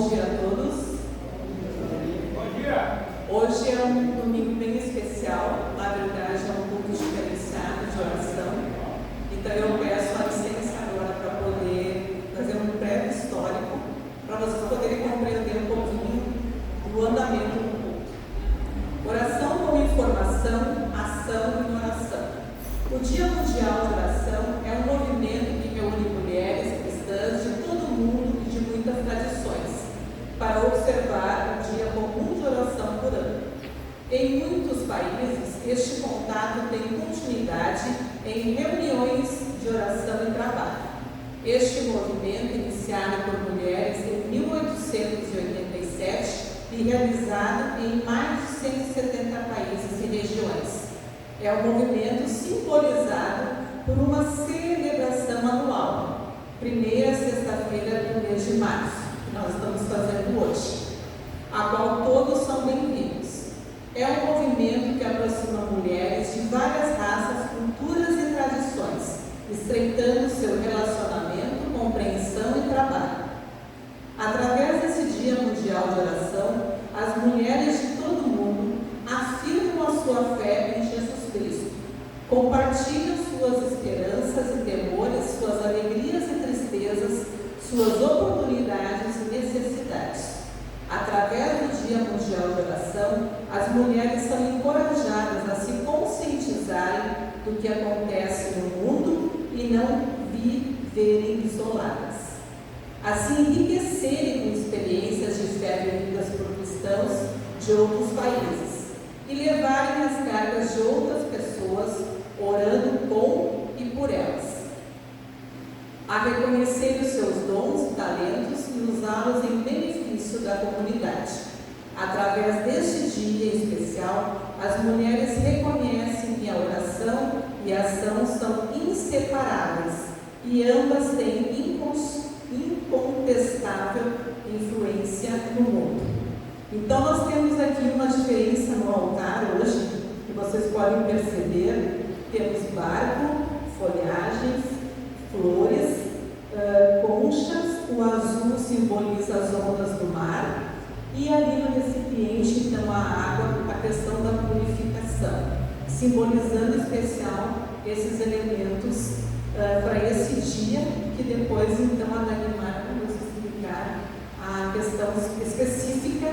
Bom dia a todos. Bom dia. Hoje é um domingo bem especial, na verdade é um culto diferenciado de oração. Então eu peço a licença agora para poder fazer um breve histórico, para vocês poderem compreender um pouquinho do andamento do culto. Oração como informação, ação e oração. O Dia Mundial de Oração é um movimento que reúne mulheres cristãs de todo o mundo e de muitas tradições, para observar o dia comum de oração por ano. Em muitos países, este contato tem continuidade em reuniões de oração e trabalho. Este movimento, iniciado por mulheres em 1887 e realizado em mais de 170 países e regiões, é um movimento simbolizado por uma celebração anual, primeira sexta-feira do mês de março, que nós estamos fazendo hoje, a qual todos são bem-vindos. É um movimento que aproxima mulheres de várias raças, culturas e tradições, estreitando seu relacionamento, compreensão e trabalho. Através desse Dia Mundial de Oração, as mulheres de todo o mundo afirmam a sua fé em Jesus Cristo, compartilham suas esperanças e temores, suas alegrias e tristezas, suas oportunidades e necessidades. Através do Dia Mundial de Oração, as mulheres são encorajadas a se conscientizarem do que acontece no mundo e não viverem isoladas. Assim, enriquecerem com experiências de fé vividas por cristãos de outros países e levarem as cargas de outras pessoas, orando com e por elas, a reconhecer os seus dons e talentos e usá-los em benefício da comunidade. Através deste dia especial, as mulheres reconhecem que a oração e a ação são inseparáveis e ambas têm incontestável influência no mundo. Então nós temos aqui uma diferença no altar hoje, que vocês podem perceber. Temos barco, folhagens, flores, conchas. O azul simboliza as ondas do mar, e ali no recipiente, então, a água, a questão da purificação, simbolizando em especial esses elementos para esse dia, que depois, então, a Dagmar vai nos explicar a questão específica,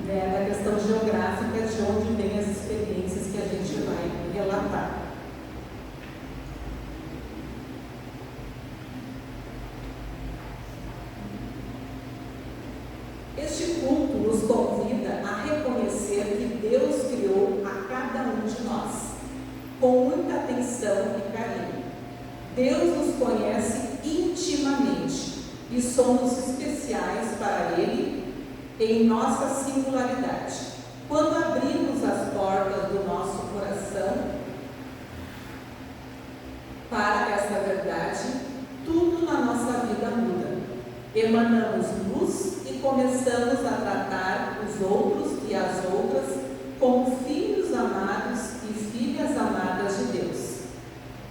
né, da questão geográfica, de onde vem as experiências que a gente vai relatar. Este culto nos convida a reconhecer que Deus criou a cada um de nós, com muita atenção e carinho. Deus nos conhece intimamente e somos especiais para Ele em nossa singularidade. Quando abrimos as portas do nosso coração para essa verdade, tudo na nossa vida muda. Emanamos luz e começamos a tratar os outros e as outras como filhos amados e filhas amadas de Deus.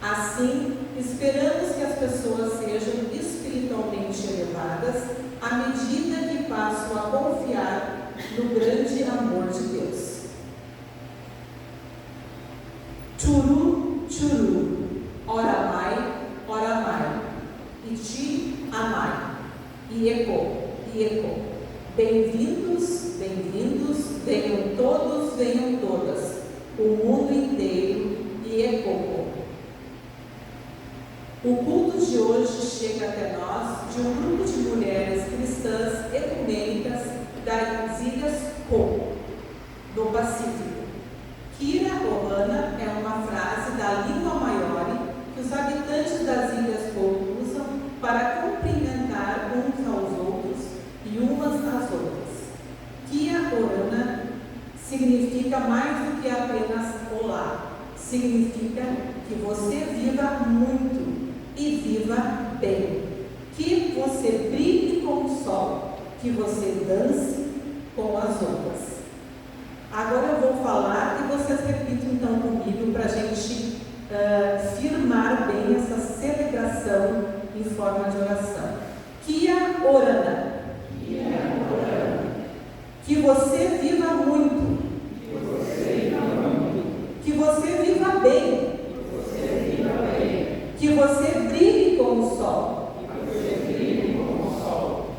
Assim, esperamos que as pessoas sejam espiritualmente elevadas à medida que passam a confiar no grande amor de Deus. Churu, churu, oramai, oramai, iti amai, ieko, ieko. Bem-vindos, bem-vindos, venham todos, venham todas, o mundo inteiro, ieko. O culto de hoje chega até nós de um grupo de mulheres cristãs ecumênicas das Ilhas Cook, do Pacífico. Kira Ohana é uma frase da língua maiori que os habitantes das Ilhas Cook usam para cumprimentar uns aos outros e umas às outras. Kira Ohana significa mais do que apenas olá. Significa que você viva muito e viva bem, que você brilhe com o sol, que você dance com as ondas. Agora eu vou falar e vocês repitam então comigo para a gente firmar bem essa celebração em forma de oração. Kia Orana. Kia Orana. Que você viva muito. Que você viva bem. Que você brilhe como o sol.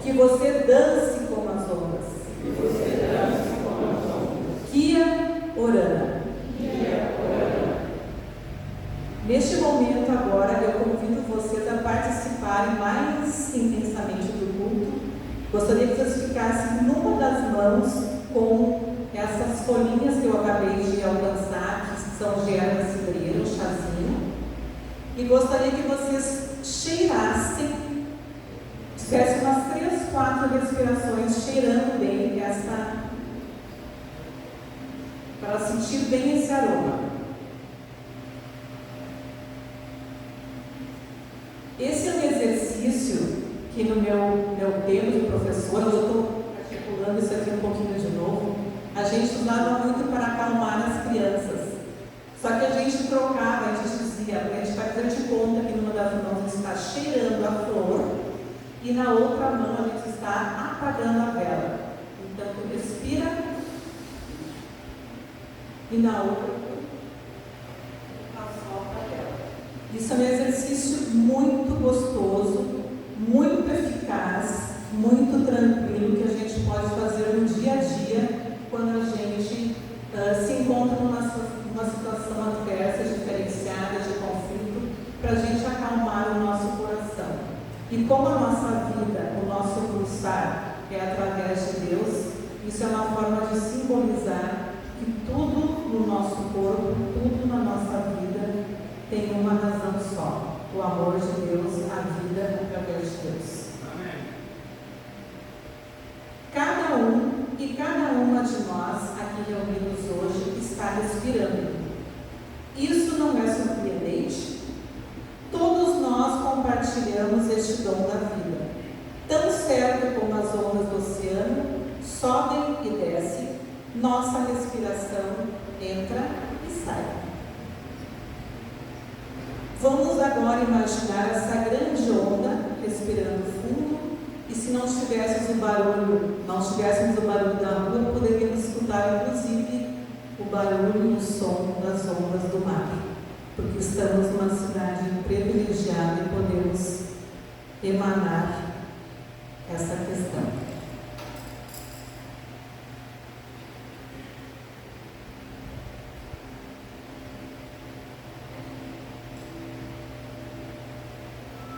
Que você dance como as ondas. Kia orana. Neste momento agora eu convido vocês a participarem mais intensamente do culto. Gostaria que vocês ficassem numa das mãos com essas folhinhas que eu acabei de alcançar, que são de erva cidreira, um chazinho. E gostaria que vocês cheirassem, fizessem umas 3, 4 respirações cheirando bem para sentir bem esse aroma. Esse é um exercício que no meu tempo de professor, eu estou articulando isso aqui um pouquinho de novo, a gente usava muito para acalmar as crianças. Só que a gente trocava, a gente dizia, a gente faz de conta que numa das mãos a gente está cheirando a flor e na outra mão a gente está apagando a vela. Então tu respira e na outra solta a vela. Isso é um exercício muito gostoso, muito eficaz, muito tranquilo, que a gente pode fazer no dia a dia quando a gente se encontra numa situação adversa, diferenciada, de conflito, para a gente acalmar o nosso coração. E como a nossa vida, o nosso pulsar é através de Deus, isso é uma forma de simbolizar que tudo no nosso corpo, tudo na nossa vida tem uma razão só: o amor de Deus, a vida através de Deus. Amém. Cada um e cada uma de nós aqui reunidos hoje está respirando. Isso não é surpreendente? Todos nós compartilhamos este dom da vida. Tão certo como as ondas do oceano sobem e descem, nossa respiração entra e sai. Vamos agora imaginar essa grande onda respirando fundo, e se não tivéssemos o barulho da rua, poderíamos escutar inclusive o barulho e o som das ondas do mar, porque estamos numa cidade privilegiada e podemos emanar essa questão.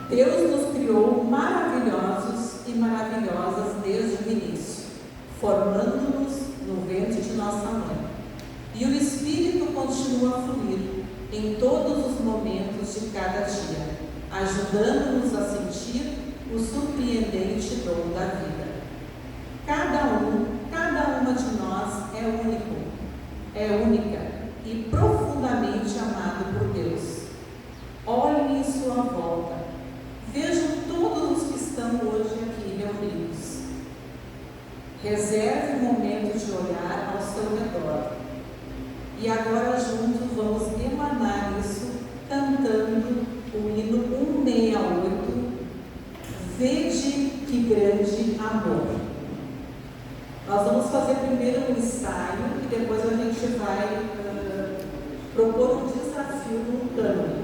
Deus nos criou maravilhosos e maravilhosas desde o início, formando-nos no ventre de nossa mãe. E o Espírito continua a fluir em todos os momentos de cada dia, ajudando-nos a sentir o surpreendente dom da vida. Cada uma de nós é única e profundamente amado por Deus. Olhem em sua volta. Vejam todos os que estão hoje aqui reunidos. Reserve um momento de olhar ao seu redor. E agora juntos vamos emanar isso cantando o hino 168, Vede que grande amor. Nós vamos fazer primeiro um ensaio e depois a gente vai propor um desafio no cânone.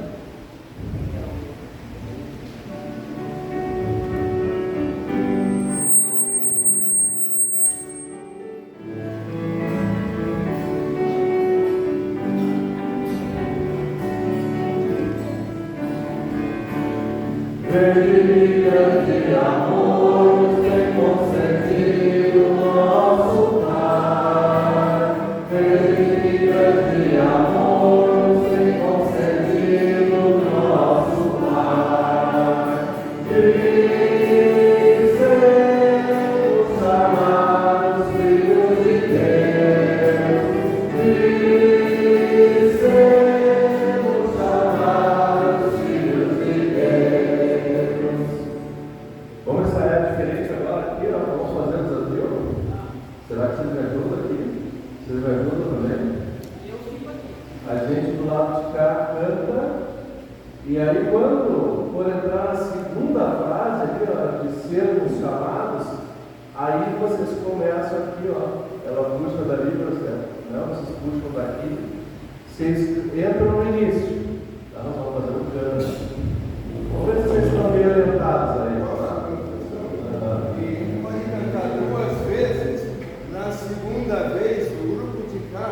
E aí, quando for entrar na segunda frase aqui, ó, de sermos chamados, aí vocês começam aqui, ó, puxam daqui, vocês entram no início. Tá? Nós vamos fazer um canto. Vamos ver se vocês estão bem orientados aí. E pode cantar 2 vezes. Na segunda vez, o grupo de cá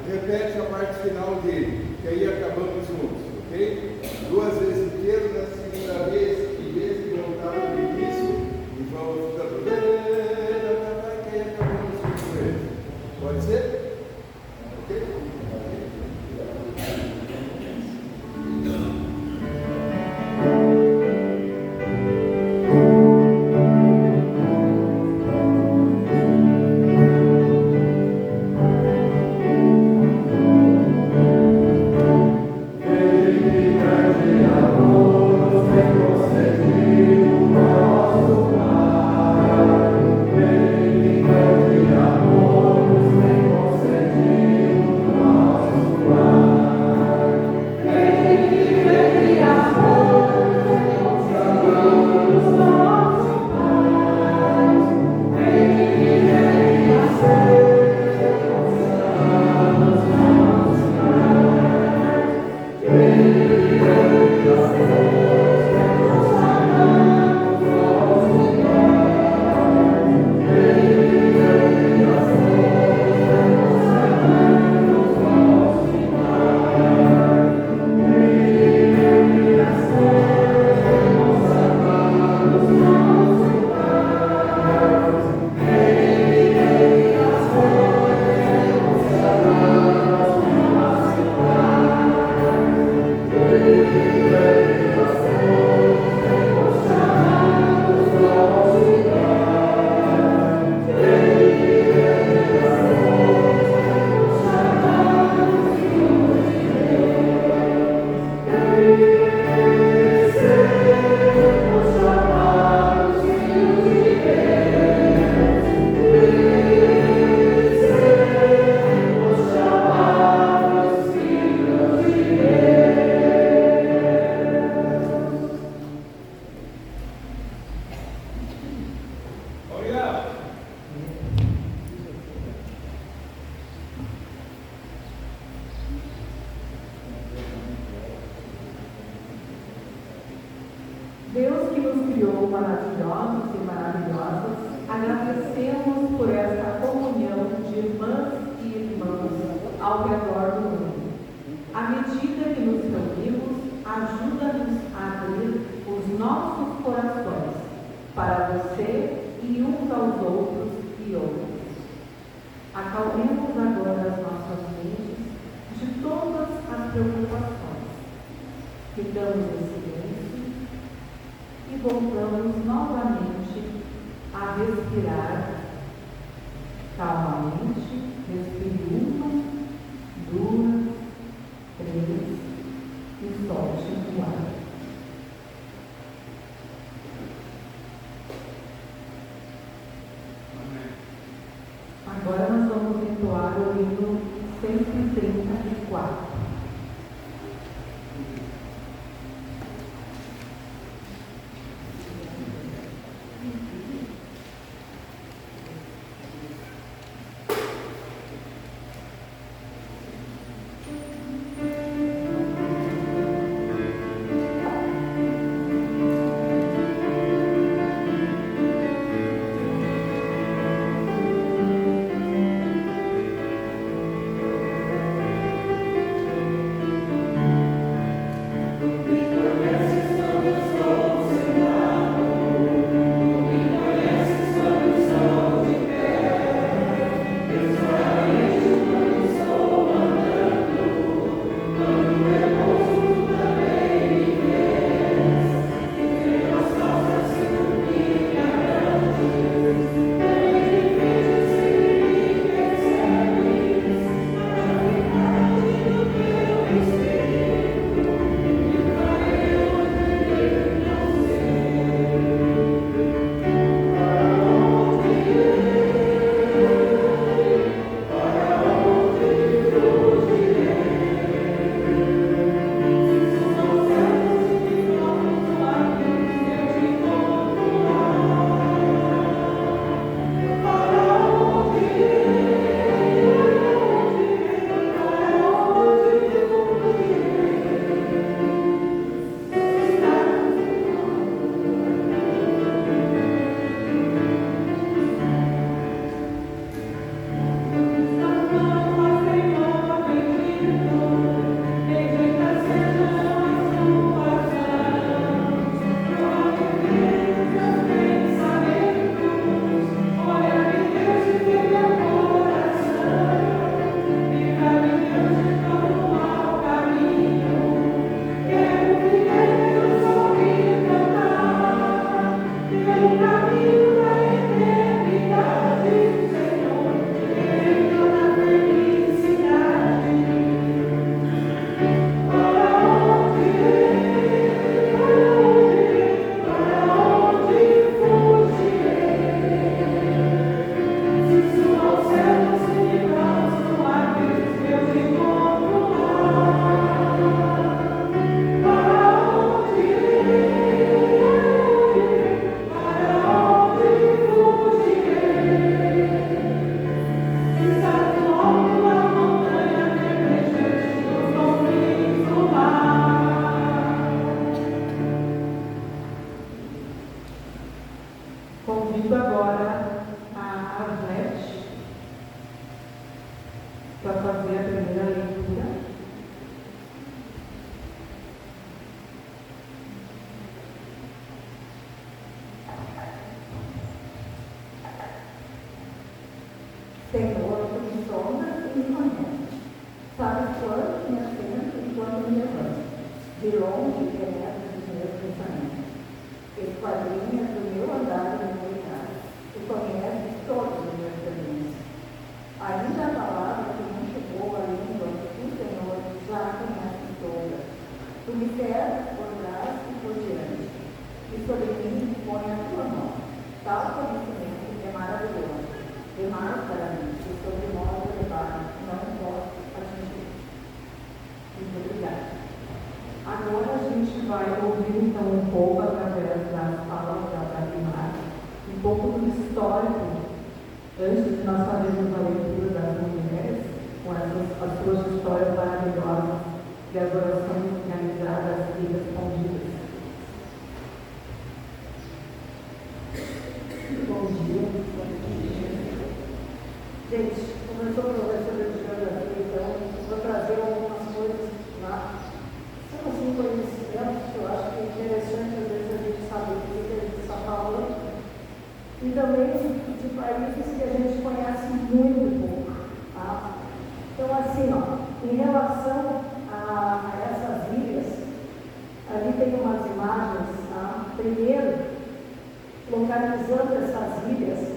repete a parte final dele, que aí acabamos juntos, ok? 2 vezes inteiro, na segunda vez, em vez de voltar no início, e vamos ficando. Que aí acabamos juntos com ele. Pode ser? Ok? Deus que nos criou maravilhosos e maravilhosas, agradecemos por esta comunhão de irmãs e irmãos ao redor do mundo. À medida que nos reunimos, ajuda-nos a abrir os nossos corações para você e uns aos outros e outros. Acalmemos agora as nossas mentes de todas as preocupações. Ficamos em silêncio e voltamos novamente a respirar calmamente. Respire 1, 2, 3 e solte o ar. Agora nós vamos entoar o hino 134. para fazer a primeira leitura. Senhor, tu me sondas e me conheces. Sabes quando me assento e quando me levanto. De longe penetras os meus pensamentos. Esquadrinhas do meu andar e do meu lugar. Tu conheces todos os meus caminhos. Ainda a palavra que não chegou à língua, tu, Senhor, já a conheces toda. Tu me cercas por trás e por diante. E sobre mim põe a tua mão. Tal conhecimento é maravilhoso. Demais para mim, e sobre modo elevado, não posso atingir. Muito obrigada. Agora a gente vai ouvir então um pouco, através das falas da Guimarães, um pouco do histórico, antes de nós fazermos a leitura das mulheres, com as suas histórias maravilhosas e as orações realizadas e respondidas. Bom dia. Gente, como eu sou professora de geografia, então vou trazer algumas coisas lá. São assim conhecimentos que eu acho que é interessante às vezes a gente saber o que a gente está falando. E também de países que a gente conhece muito pouco. Tá? Então, assim, ó, em relação a essas ilhas, ali tem umas imagens, tá? Primeiro, localizando essas ilhas.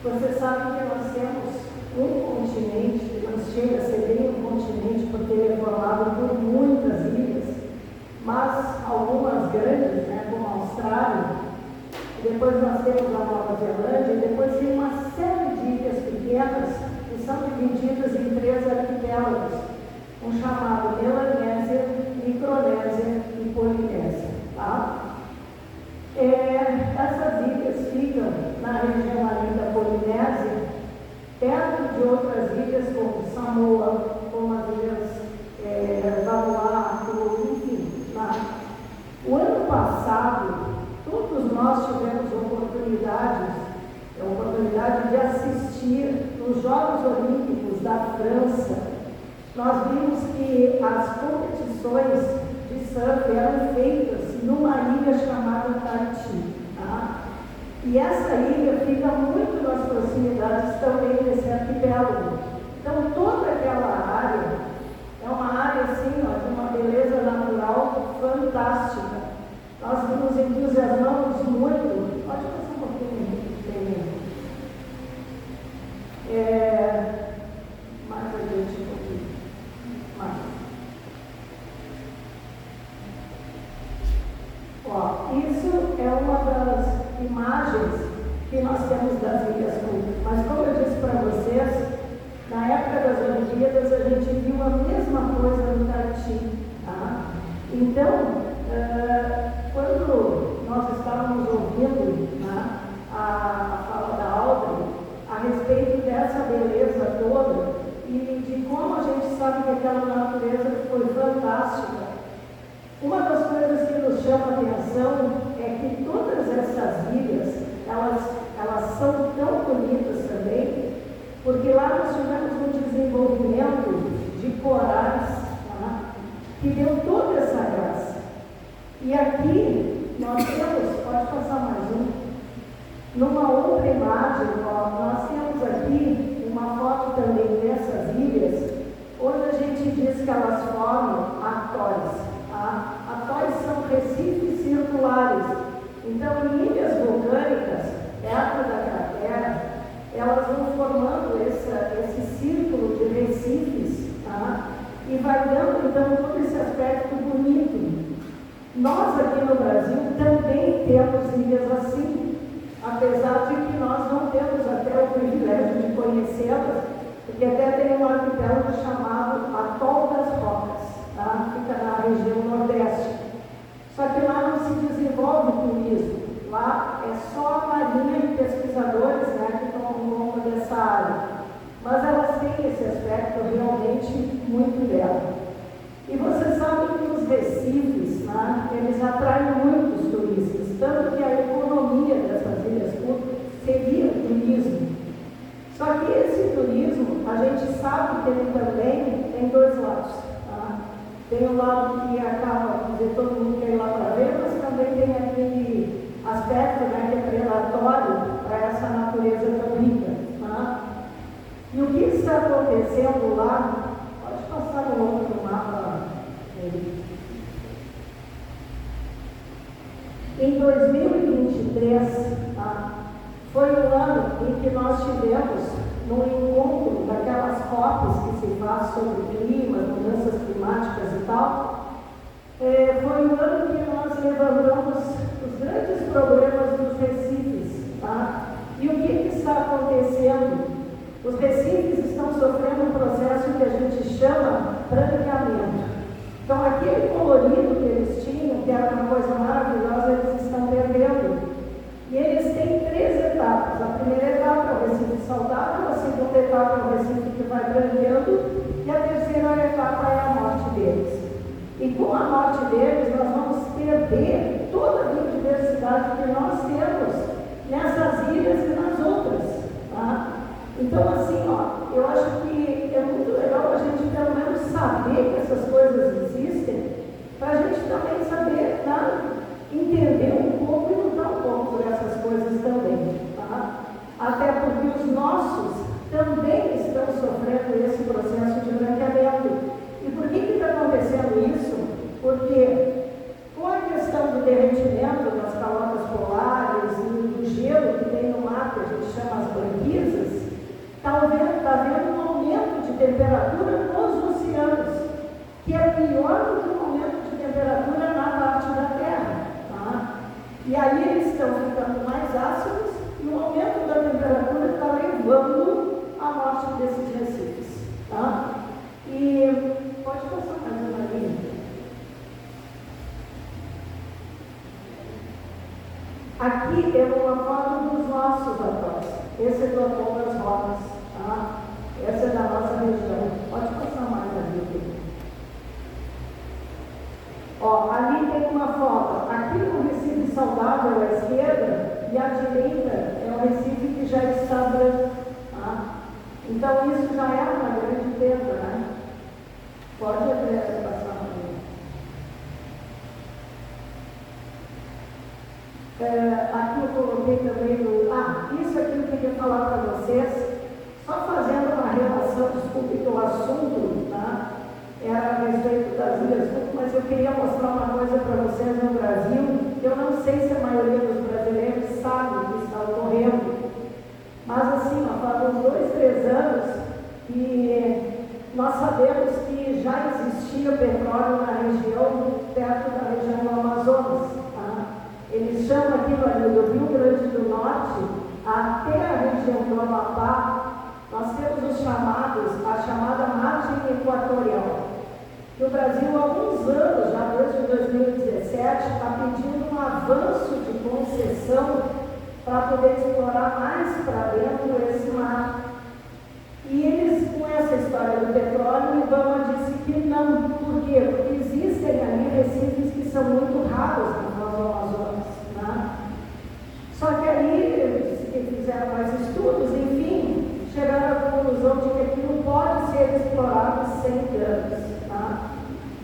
Você sabe que nós temos um continente, que não chega a ser bem um continente, porque ele é formado por muitas ilhas, mas algumas grandes, né, como a Austrália, e depois nós temos a Nova Zelândia, e depois tem uma série de ilhas pequenas que são divididas em 3 arquipélagos, um chamado Melanésia, Micronésia e Polinésia. Tá? Essas ilhas ficam na região ali da Polinésia, perto de outras ilhas como Samoa, como as ilhas Vanuatu, enfim. Tá? O ano passado, todos nós tivemos oportunidade de assistir os Jogos Olímpicos da França. Nós vimos que as competições de surf eram feitas numa ilha chamada Tahiti. Tá? E essa ilha fica muito nas proximidades também desse arquipélago. Então, toda aquela área é uma área assim, ó, de uma beleza natural fantástica. Nós nos entusiasmamos muito. Pode passar um pouquinho, mais adiante um pouquinho. Mais. Ó, isso é uma das imagens que nós temos das Ilhas Cook. Mas como eu disse para vocês, na época das Olimpíadas a gente viu a mesma coisa no Tahiti. Tá? Então, quando nós estávamos ouvindo, tá, a fala da Audrey a respeito dessa beleza toda e de como a gente sabe que aquela natureza foi fantástica, uma das coisas que nos chama a atenção é que todas essas ilhas, elas são tão bonitas também, porque lá nós tivemos um desenvolvimento de corais, tá, que deu toda essa graça. E aqui nós temos, pode passar mais um, numa outra imagem, ó, nós temos aqui uma foto também dessas ilhas, onde a gente diz que elas formam atóis. Tá? Atóis são recifes circulares. Então, em ilhas vulcânicas, perto da cratera, elas vão formando esse círculo de recifes, tá? E vai dando, então, todo esse aspecto bonito. Nós, aqui no Brasil, também temos ilhas assim, apesar de que nós não temos até o privilégio de conhecê-las, porque até tem um arquipélago chamado Atol das Rocas, tá? Fica na região nordeste. Só que lá não se desenvolve turismo, lá é só a marinha e pesquisadores, né, que estão ao longo dessa área. Mas elas têm esse aspecto realmente muito belo. E você sabe que os recifes, né, eles atraem muitos turistas, tanto que a economia dessas ilhas seria turismo. Só que esse turismo, a gente sabe dele também tem dois lados. Tá? Tem o lado que acaba, dizer, todo mundo quer ir lá para ver, mas também tem aquele aspecto, né, que é prelatório para essa natureza tão rica. Tá? E o que está acontecendo lá, pode passar no outro mapa. Em 2023, tá? Foi um ano em que nós tivemos, no encontro daquelas COPs que se faz sobre clima, mudanças climáticas e tal, foi um ano que nós levantamos os grandes problemas dos recifes. Tá? E o que está acontecendo? Os recifes estão sofrendo um processo que a gente chama branqueamento. Então, aquele colorido que eles tinham, que era uma coisa maravilhosa, eles estão perdendo. E eles têm 3 etapas. A primeira etapa é o Recife saudável, a segunda etapa é o Recife que vai branqueando, e a terceira etapa é a morte deles. E com a morte deles, nós vamos perder toda a biodiversidade que nós temos nessas ilhas e nas outras. Tá? Então, assim, ó, eu acho que é muito legal a gente pelo menos saber que essas coisas existem, para a gente também saber, tá? Entender um pouco e lutar um pouco por essas coisas também. Tá? Até porque os nossos também estão sofrendo esse processo de branqueamento. E por que está acontecendo isso? Porque com a questão do derretimento das calotas polares e do gelo que tem no mar, que a gente chama as banquisas, está havendo um aumento de temperatura nos oceanos, que é pior do que o aumento de temperatura na parte da Terra. Tá? E aí eles estão ficando mais ácidos e o aumento da temperatura está levando à morte desses recifes. Tá? E pode passar mais uma linha. Aqui é uma foto dos nossos atós. Esse é do atol das Rodas. Tá? Essa é da nossa região. Pode passar mais ali. Ó, ali tem uma foto. Aqui no Recife saudável à esquerda e à direita é o Recife que já está branco. Tá? Então isso já é uma grande perda, né? Pode passar ali. Aqui eu coloquei também isso aqui eu queria falar para vocês, só fazendo uma relação, desculpe que o assunto, tá? Era a respeito das Ilhas Cook, mas eu queria mostrar uma coisa para vocês no Brasil, que eu não sei se a maioria dos brasileiros sabe o que está ocorrendo, mas assim, faz uns 2, 3 anos, e nós sabemos que já existia petróleo na região, perto da região do Amazonas. Tá? Eles chamam aquilo ali do Rio Grande do Norte até a região do Amapá. Nós temos a chamada margem equatorial. E o Brasil, há alguns anos, já desde 2017, está pedindo um avanço de concessão para poder explorar mais para dentro esse mar. E eles, com essa história do petróleo, o IBAMA disse que não. Por quê? Porque existem ali recifes que são muito raros na Foz do Amazonas. Né? Só que aí, que fizeram mais estudos, enfim, chegaram à conclusão de que aquilo pode ser explorado sem danos. Tá?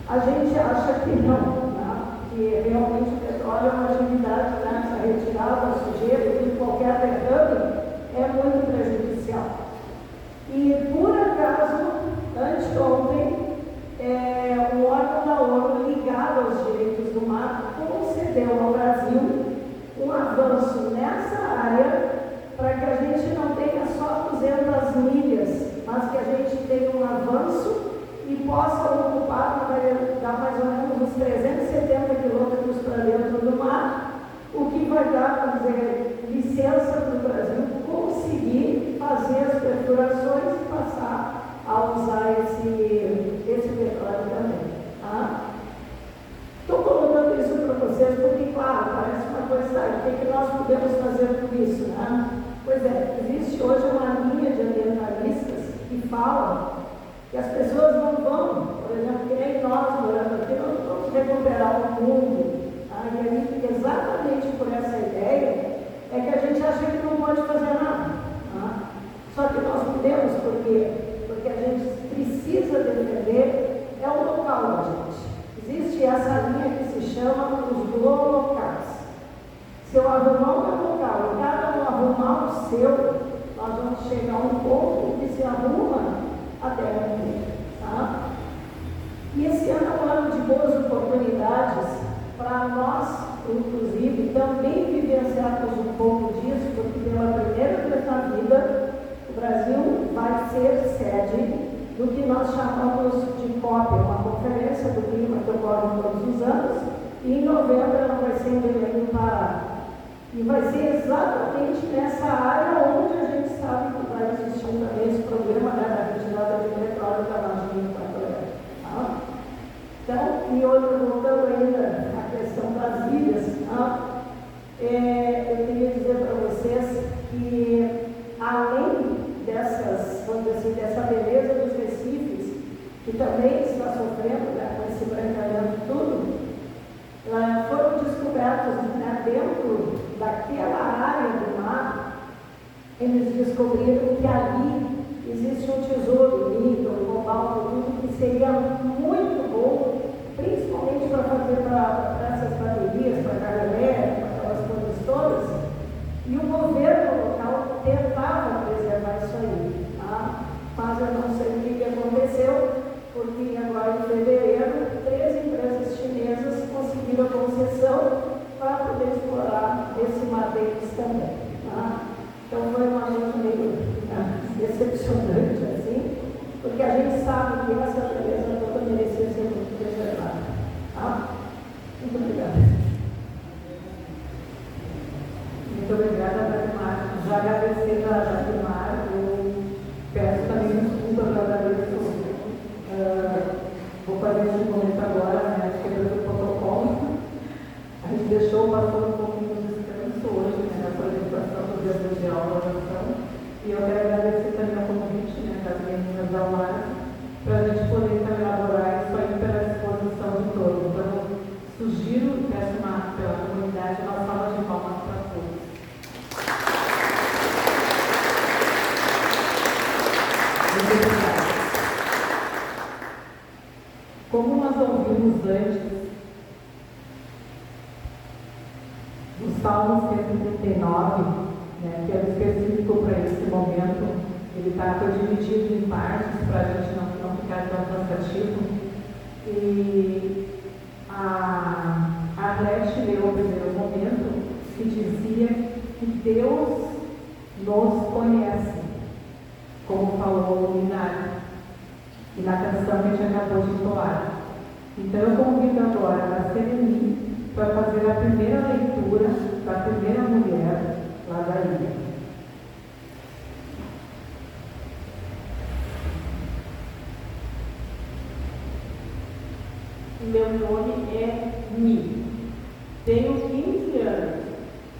A gente acha que não, tá? Que realmente o petróleo é uma atividade, né? Essa retirada, a sujeira, de qualquer derrame é muito prejudicial. E, por acaso, anteontem, o órgão da ONU ligado aos direitos do mar concedeu ao Brasil um avanço nessa área para que a gente não tenha só 200 milhas, mas que a gente tenha um avanço e possa ocupar, dar mais ou menos uns 370 quilômetros para dentro do mar, o que vai dar, vamos dizer, licença para o Brasil conseguir fazer as perfurações e passar a usar esse petróleo também. Tá? Estou colocando isso para vocês porque, claro, parece uma coisa, o que nós podemos fazer com isso, né? Pois é, existe hoje uma linha de ambientalistas que falam que as pessoas não vão, por exemplo, que nem nós morando aqui, nós vamos recuperar o mundo. Tá? E aí, exatamente por essa ideia, é que a gente acha que não pode fazer nada. Tá? Só que nós podemos, porque que a gente precisa defender é o local da gente. Existe essa linha que se chama os locais. Se eu arrumar o meu local e cada um arrumar o seu, nós vamos chegar a um ponto que se arruma a terra inteira. Tá? E esse ano é um ano de boas oportunidades para nós, inclusive, também vivenciarmos um pouco disso, porque pela primeira vez na vida, o Brasil vai ser sede do que nós chamamos de COP, uma conferência do clima que ocorre todos os anos, e em novembro ela vai ser em Belém do Pará. E vai ser exatamente nessa área onde a gente sabe que vai existir também esse problema da retirada de petróleo da margem equatorial. Tá? Então, e outra, voltando ainda à questão das ilhas, tá? Eu queria dizer para vocês que, além dessas, vamos dizer assim, dessa beleza dos recifes, que também está sofrendo, né, com esse brancalhando tudo, foram descobertos, né, dentro daquela área do mar, eles descobriram que ali existe um tesouro níquel, cobalto, tudo que seria muito bom, principalmente para fazer para essas baterias, para carga elétrica, aquelas coisas todas, e o governo local tentava preservar isso aí, tá? Mas eu não sei o que aconteceu, porque agora em fevereiro, 3 empresas chinesas conseguiram a concessão para poder explorar esse mar deles também. Tá? Então foi uma coisa meio decepcionante, assim, porque a gente sabe que essa beleza toda merecia ser muito preservada. Tá? Muito obrigada. Muito obrigada, Dagmar. Já agradecer a Dagmar, eu peço também desculpa para agradecer. Vou fazer esse momento agora, né, quebra do protocolo. A gente deixou passando um pouquinho de descanso hoje, né, na apresentação do dia de aula. E eu quero agradecer também ao convite, né, das meninas da UAR, para a gente poder também elaborar isso aí pela exposição de todos. Então, sugiro, peço pela comunidade, uma salva de palmas para todos. Muito obrigada. Como nós ouvimos antes, o Salmo 139, né, que é específico para esse momento, ele foi dividido em partes para a gente não ficar tão cansativo. E a Arlete leu o primeiro momento, que dizia que Deus nos conhece, como falou o Minari, e na canção que a gente acabou de falar. Então eu convido agora a Sereni para fazer a primeira leitura da primeira mulher lá da ilha. Meu nome é Mi. Tenho 15 anos.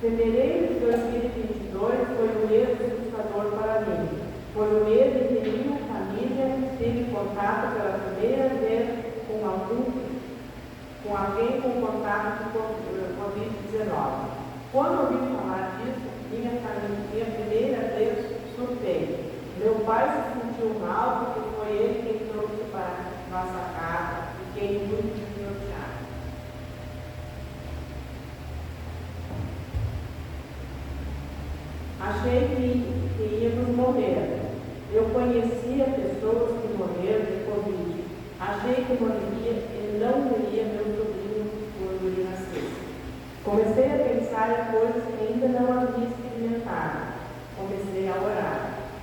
Fevereiro de 2022 foi um mês assustador para mim. Foi o mês em que minha família teve contato pela primeira vez com alguém com contato com Covid-19. Quando ouvi falar disso, minha primeira vez surtei. Meu pai se sentiu mal porque foi ele quem trouxe para nossa casa e quem nos desnorteava. Achei que íamos morrer. Eu conhecia pessoas que morreram de Covid. Achei que morreria e não veria meu sobrinho quando ele nascesse. Comecei a pensar em coisas que ainda não havia experimentado. Comecei a orar.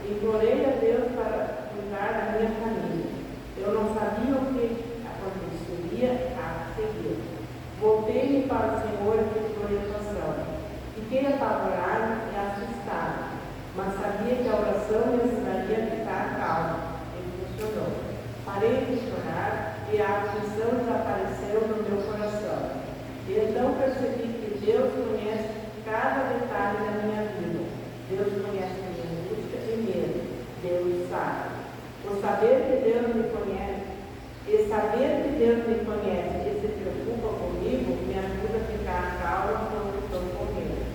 Implorei a Deus para cuidar da minha família. Eu não sabia o que aconteceria a seguir. Voltei-me para o Senhor e pedi orientação. Fiquei apavorado e assustado, mas sabia que a oração me ajudaria a ficar calmo. E funcionou. Parei de chorar e a aflição desapareceu no meu coração. E então percebi que Deus conhece cada detalhe da minha vida. Deus conhece minha angústia e medo. Deus sabe. O saber que Deus me conhece e saber que Deus me conhece e se preocupa comigo me ajuda a ficar calmo quando estou com Ele.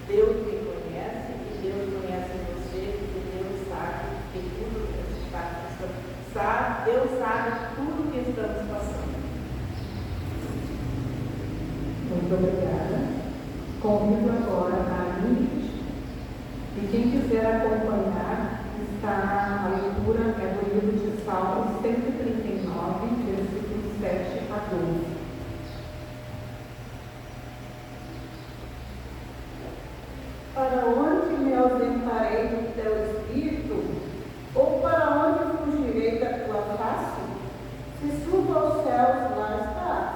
Deus me conhece e Deus conhece você e Deus sabe que tudo está Deus sabe tudo que estamos passando. Muito obrigada. Convido agora a Ingrid. E quem quiser acompanhar, está a leitura do livro de Salmos 139, versículos 7 a 12. Para onde me ausentarei do teu espírito? Ou para onde fugirei da tua face? Se subo aos céus, lá estás.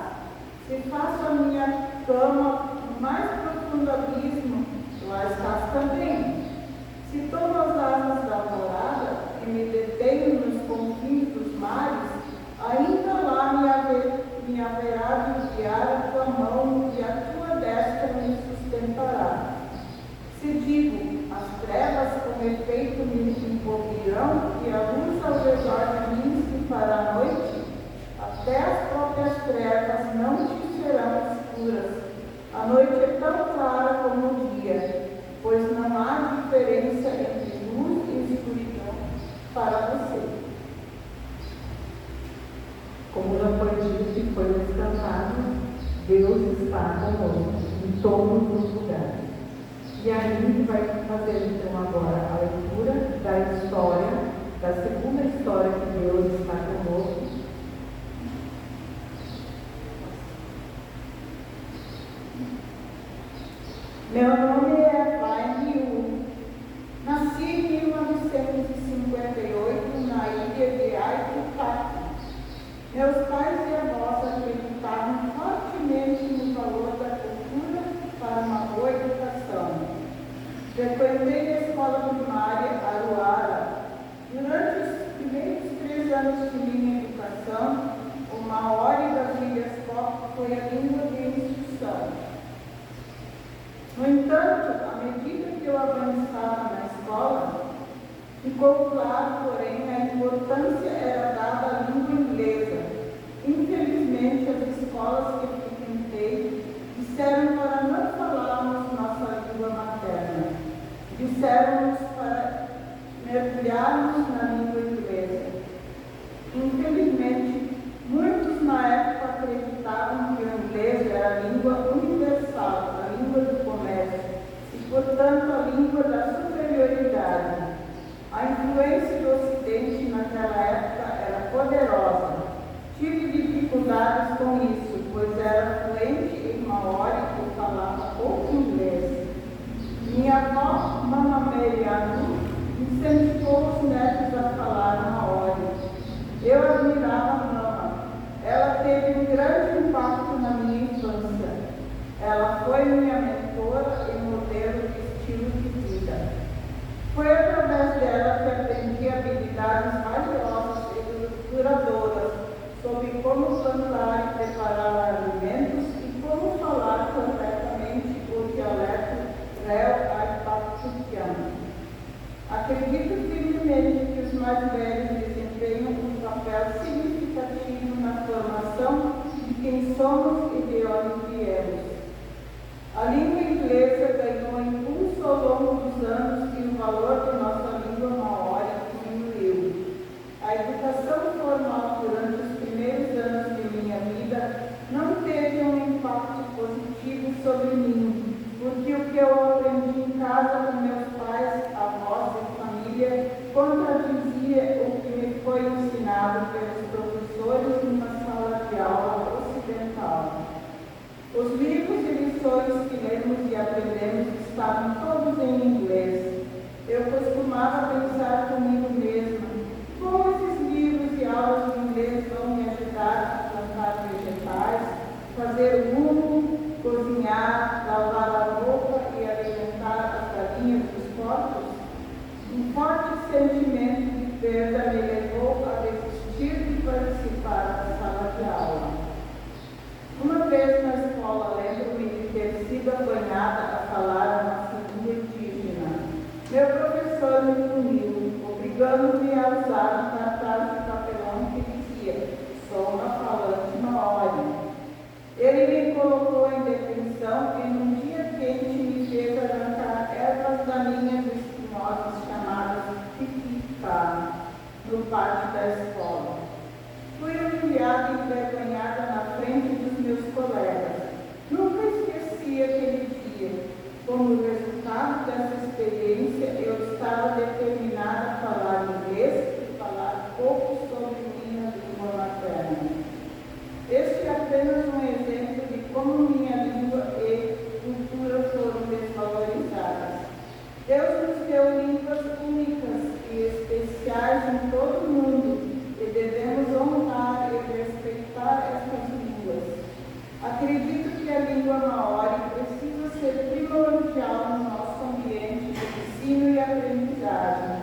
Se faço a minha cama no mais profundo abismo, lá estás também. Se tomo as asas da alvorada e me detenho nos confins dos mares, ainda lá me haverá de guiar a tua mão e a tua destra me sustentará. Se digo, as trevas com efeito me encobrirão e a luz ao redor de mim se fará noite, até as próprias trevas não te serão escuras. A noite é tão clara como o dia, pois não há diferença entre luz e escuridão para você. Como já foi dito e foi descansado, Deus está conosco em todos os lugares. E a Ingrid vai fazer então agora a leitura da história, da segunda história que Deus está conosco. Meu nome é Vaine Yu. Nasci em 1958 na ilha de Aitutaki. Meus pais e avós acreditavam fortemente no valor da cultura para uma boa educação. Frequentei a escola primária Aruara. Durante os primeiros 3 anos de minha educação, o Maori das Ilhas Cook foi a língua de instrução. No entanto, à medida que eu avançava na escola, ficou claro, porém, a importância era dada à língua inglesa. Infelizmente, as escolas que frequentei disseram para não falarmos nossa língua materna. Disseram-nos para mergulharmos na língua inglesa. Infelizmente, muitos na época acreditavam que o inglês era a língua universal, a língua do comércio, e, portanto, a língua da superioridade. A influência do Ocidente naquela época era poderosa. Tive dificuldades com isso, pois era fluente em Maori e falava pouco inglês. Minha avó, Mama Merianu, incentivou os netos a falar Maori. Eu admirava a Mama. Ela teve um grande impacto na minha infância. Ela foi minha mentora e modelo de estilo de vida. Foi através dela que aprendi habilidades valiosas e duradouras sobre como plantar e preparar alimentos e como falar corretamente o dialeto Reo Aipatukiano. Acredito firmemente que os mais velhos desempenham um papel significativo na formação de quem somos e de onde viemos. A língua inglesa ganhou impulso ao longo dos anos e o valor de nossa língua maori diminuiu. A educação formal durante os primeiros anos de minha vida não teve um impacto positivo sobre mim, porque o que eu aprendi em casa com meus pais, avós e família contradizia o que me foi ensinado pelos professores numa sala de aula ocidental. Os livros e lições que lemos e aprendemos estavam todos em inglês. Eu costumava pensar comigo mesma, como esses livros e aulas de inglês vão me ajudar a plantar vegetais, fazer humo, cozinhar, lavar a roupa e alimentar as galinhas dos porcos? Um forte sentimento de perda me levou a desistir de participar da sala de aula. Uma vez na escola, lembro-me de ter sido apanhada a falar uma língua indígena. Meu professor me puniu, obrigando-me a usar um cartaz de papelão que dizia: sou uma falante maori. Ele me colocou em detenção e num dia quente me fez arrancar ervas daninhas espinhosas chamadas pipica no pátio da escola. Fui humilhada e envergonhada na frente dos meus colegas. Nunca esqueci aquele dia. Como resultado dessa experiência, eu estava determinada a falar inglês e falar pouco sobre minha língua materna. Este é apenas um exemplo de como minha língua e cultura foram desvalorizadas. Deus nos deu línguas únicas e especiais em todo o mundo e devemos honrar e respeitar essas línguas. Acredito que a língua maori precisa ser primordial no nosso ambiente de ensino e aprendizagem.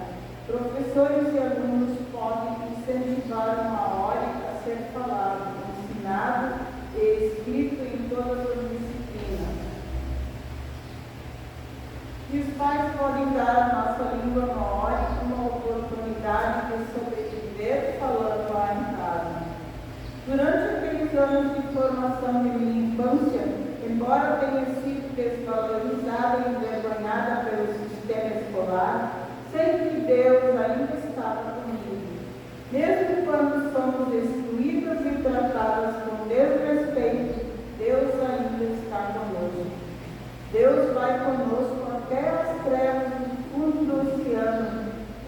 Professores e alunos podem incentivar o maori a ser falado, ensinado e escrito em todas as disciplinas. E os pais podem dar à nossa língua maori uma oportunidade de sobreviver falando lá em casa. Durante aqueles anos de formação de minha infância, embora tenha sido desvalorizada e envergonhada pelo sistema escolar, sei que Deus ainda estava comigo. Mesmo quando somos excluídas e tratadas com desrespeito, Deus ainda está conosco. Deus vai conosco até as trevas do fundo do oceano,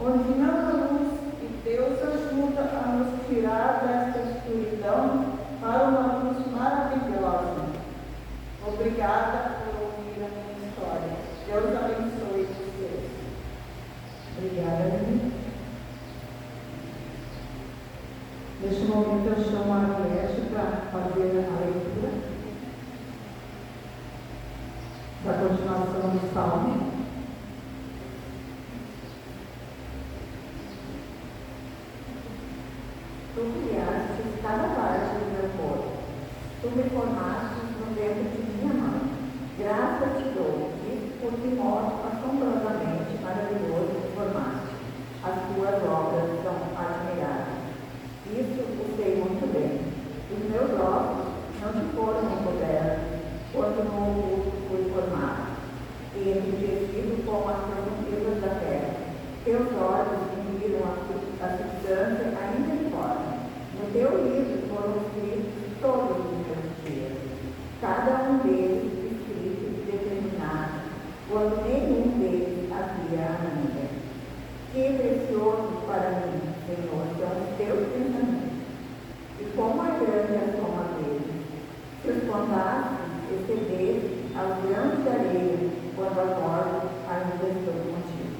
onde não há luz, e Deus ajuda a nos tirar desta escuridão para uma luz maravilhosa. Obrigada por ouvir a minha história. Deus abençoe vocês. Obrigada, Aline. Neste momento eu chamo a Arlete para fazer a leitura da continuação do Salmo. Tu criastes cada parte do meu corpo. Tu me formaste no dentro de minha mãe. Graças te dou, por que modo assombrosamente maravilhoso me formaste. As tuas obras são admiráveis. Isso o sei muito bem. Os meus ossos não te foram encobertos, quando no oculto fui formado, e enrijecido como as profundezas da terra. Teus olhos me viram a substância ainda informe. No teu livro foram escritos todos os meus dias, cada um deles escrito e determinado, quando nenhum deles havia ainda. Que precioso para mim, Senhor, são os teus pensamentos, e como é grande a soma deles. Se os contasse, excedesse aos grãos de areia, quando acordo, ainda estou contigo.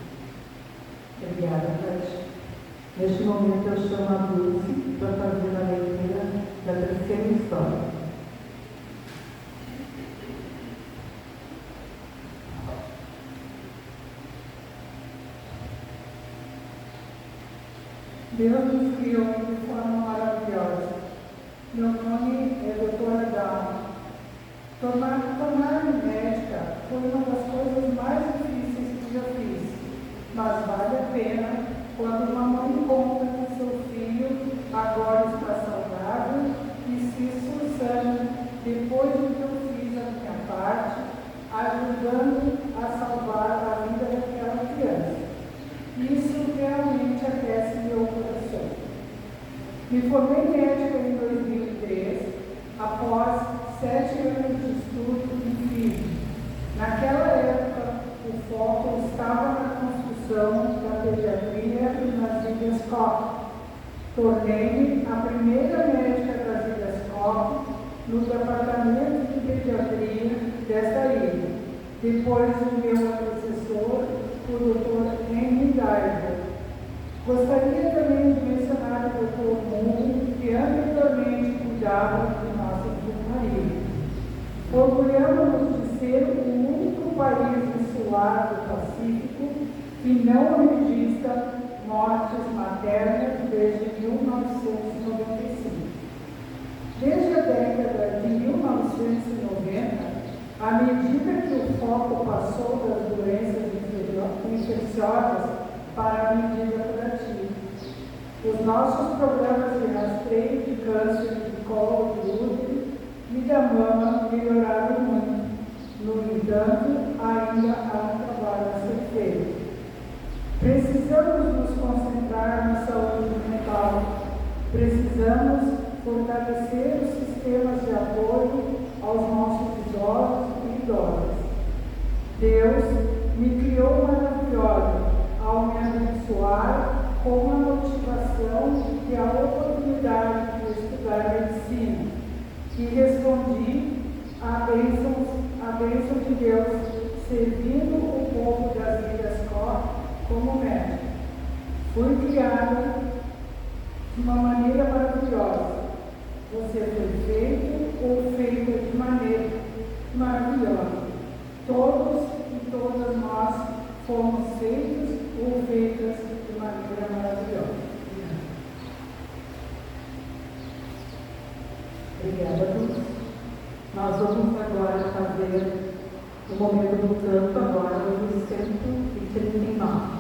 Obrigada, Tati. Neste momento eu chamo a Dulce para fazer a leitura da terceira história. Deus nos criou de forma maravilhosa. Meu nome é Doutora Dalma. Tornar-me médica foi uma das coisas mais difíceis que já fiz, mas vale a pena quando uma mãe conta que seu filho agora está saudável e se esforçando depois do que eu fiz a minha parte, ajudando a salvar a vida daquela criança. Isso realmente aquece meu coração. Me formei médica em 2003, após 7 anos de estudo em física. Naquela época, o foco estava na construção da pediatria nas Ilhas Cook. Tornei-me a primeira médica das Ilhas Cook no departamento de pediatria desta ilha, depois do meu antecessor, o Dr. Henry Diver. Gostaria também de mencionar o Dr. Moon, que anteriormente cuidava de nossa enfermaria. Orgulhamos-nos de ser o único país insular do Pacífico que não registra mortes maternas desde 1995. Desde a década de 1990, à medida que o foco passou das doenças infecciosas para a medida curativa, os nossos programas de rastreio de câncer de colo de útero e da mama melhoraram muito. No entanto, ainda há um trabalho a ser feito. Precisamos nos concentrar na saúde mental. Precisamos a bênção de Deus, servindo o povo das Ilhas Cor como médico. Foi criada de uma maneira maravilhosa. Você foi feito ou feita de maneira maravilhosa. Todos e todas nós fomos feitos ou feitas de maneira maravilhosa. Obrigada a todos. Nós vamos agora fazer o momento do canto agora do 139.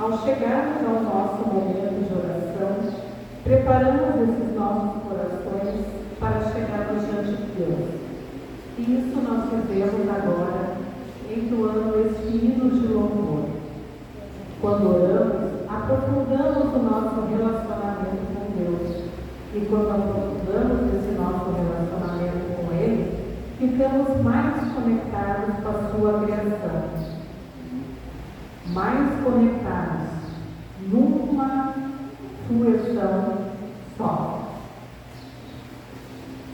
Ao chegarmos ao nosso momento de oração, preparamos esses nossos corações para chegar diante de Deus. E isso nós fizemos agora, entoando esse hino de louvor. Quando oramos, aprofundamos o nosso relacionamento com Deus. E quando aprofundamos esse nosso relacionamento com Ele, ficamos mais conectados com a sua criação. Mais conectados numa fruição só.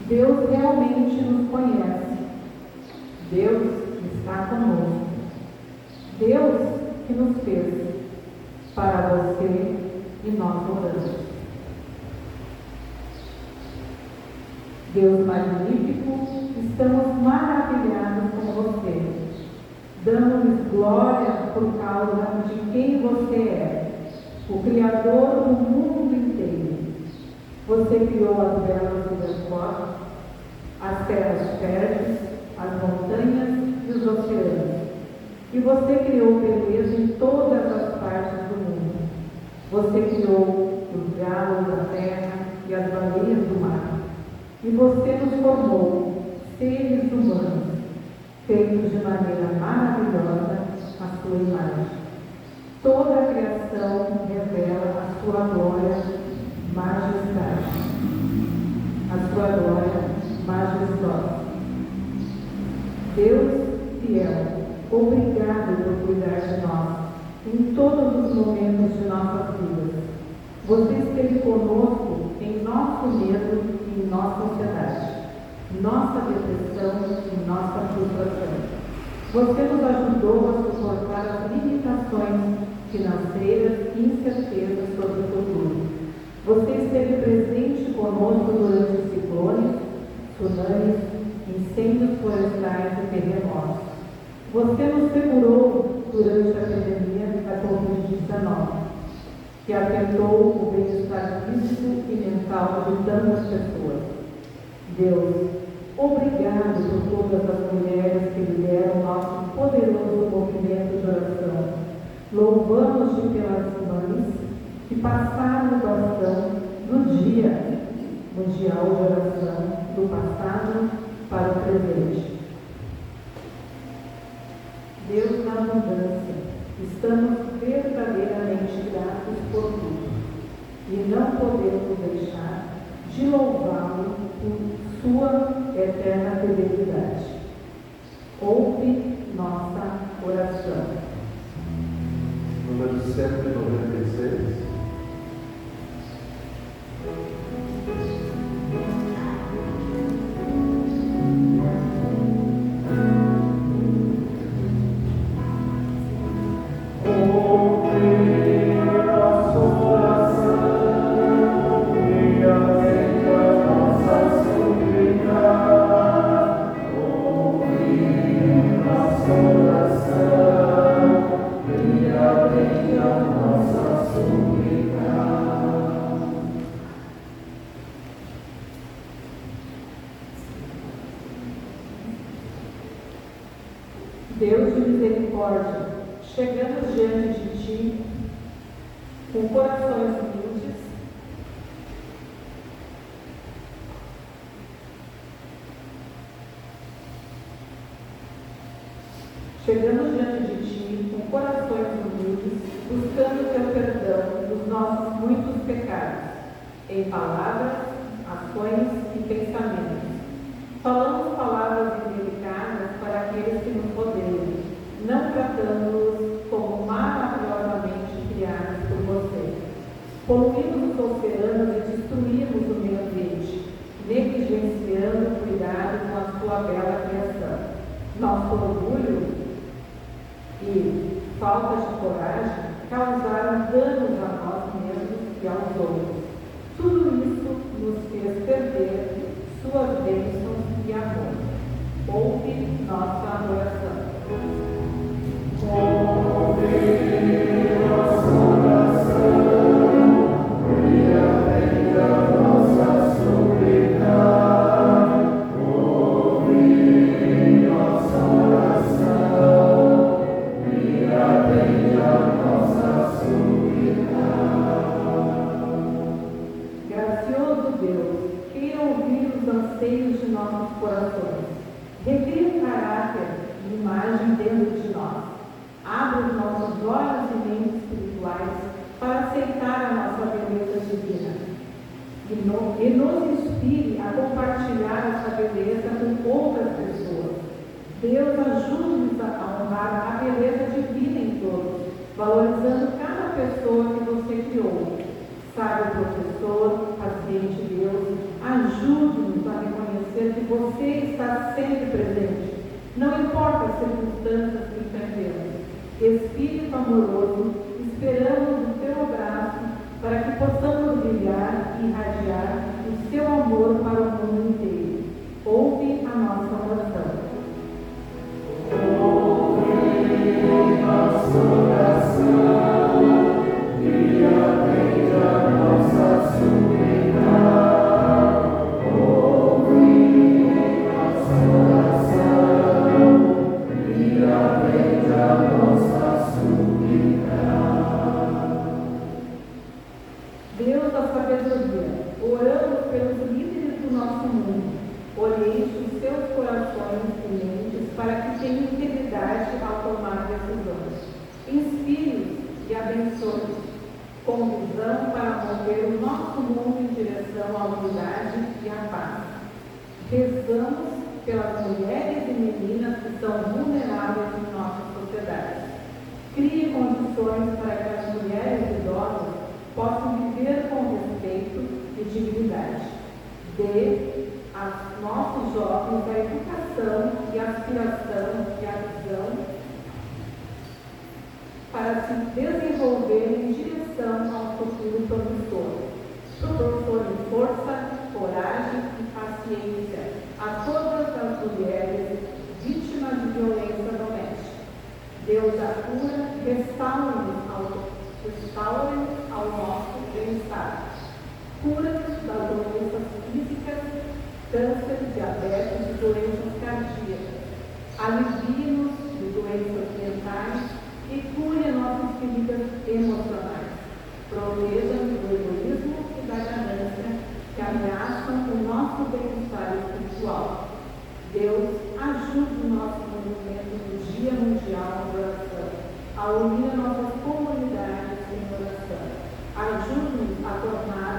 Deus realmente nos conhece. Deus está conosco. Deus que nos fez para você e nós oramos. Deus magnífico, estamos maravilhados com você. Damos glória por causa de quem você é, o Criador do mundo inteiro. Você criou as belas ilhas, as terras férteis, as montanhas e os oceanos. E você criou beleza em todas as partes do mundo. Você criou os galos da terra e as baleias do mar. E você nos formou, seres humanos, feitos de maneira maravilhosa a sua imagem. Toda a criação revela a sua glória, majestade. A sua glória majestosa. Deus fiel, obrigado por cuidar de nós em todos os momentos de nossas vidas. Você esteve conosco em nosso medo e em nossa ansiedade, nossa depressão e nossa frustração. Você nos ajudou a suportar as limitações financeiras e incertezas sobre o futuro. Você esteve presente conosco durante ciclones, tsunamis, incêndios florestais e terremotos. Você nos segurou durante a pandemia da Covid-19, que afetou o bem-estar físico e mental de tantas pessoas. Deus, obrigado por todas as mulheres que lideram nosso poderoso movimento de oração. Louvamos-te pelas mães que passaram o bastão do Dia Mundial de Oração, do passado para o presente. Deus na abundância, estamos verdadeiramente gratos por tudo e não podemos deixar de louvá-lo por sua eterna fidelidade. Ouve nossa oração. Número 196. Deus de misericórdia, chegamos diante de Ti com corações humildes, buscando Teu perdão dos nossos muitos pecados, em palavras, ações e pensamentos. Falamos palavras indelicadas para aqueles que nos rodeiam, não tratando-os como maravilhosamente criados por Você. Poluímos os oceanos e destruímos o meio ambiente, negligenciando o cuidado com a Sua bela criação. Nosso orgulho e falta de coragem causaram danos a nós mesmos e aos outros. Tudo isso nos fez perder Suas bênçãos e amor. Ouve nossa adoração. Ouve nossa oração, e atende a nossa súplica. Ouve nossa oração, e atende a nossa súplica. Gracioso Deus, queira ouvir os anseios de nossos corações. Revire o caráter e imagem dentro de nós. Abra os nossos olhos e mentes espirituais para aceitar a nossa beleza divina. E nos inspire a compartilhar essa beleza com outras pessoas. Deus, ajude-nos a honrar a beleza divina em todos, valorizando cada pessoa que Você criou. Sábio professor, paciente Deus, ajude-nos a reconhecer que Você está sempre presente, não importa as circunstâncias que enfrentemos. Espírito amoroso, esperamos o Teu abraço para que possamos brilhar e irradiar o Seu amor para o mundo inteiro. Ouve a nossa oração. Ouve nossa oração e atende a nossa súplica. Ouve nossa oração e atende a nossa súplica. Deus da sabedoria, oramos pelos líderes do nosso mundo. Oriente os seus corações e mentes para que tenham integridade ao tomar decisões. Inspire-os e abençoe-os com visão para mover o nosso mundo em direção à unidade e à paz. Rezamos pelas mulheres e meninas que são vulneráveis em nossa sociedade. Crie condições para que as mulheres idosas possam viver com respeito e dignidade. Dê aos nossos jovens a educação e a aspiração e a visão para se desenvolver em direção ao futuro promissor. Proporcione força, coragem e paciência a todas as mulheres vítimas de violência doméstica. Deus a cura, restaure ao nosso bem-estar. Cura-nos das doenças físicas, câncer, diabetes e doenças cardíacas. Alivie-nos de doenças mentais e cure nossas feridas emocionais. Proteja-nos do egoísmo e da ganância que ameaçam o nosso bem-estar espiritual. Deus, ajude o nosso movimento do Dia Mundial de Oração a unir nossas comunidades em oração. Ajude-nos a tornar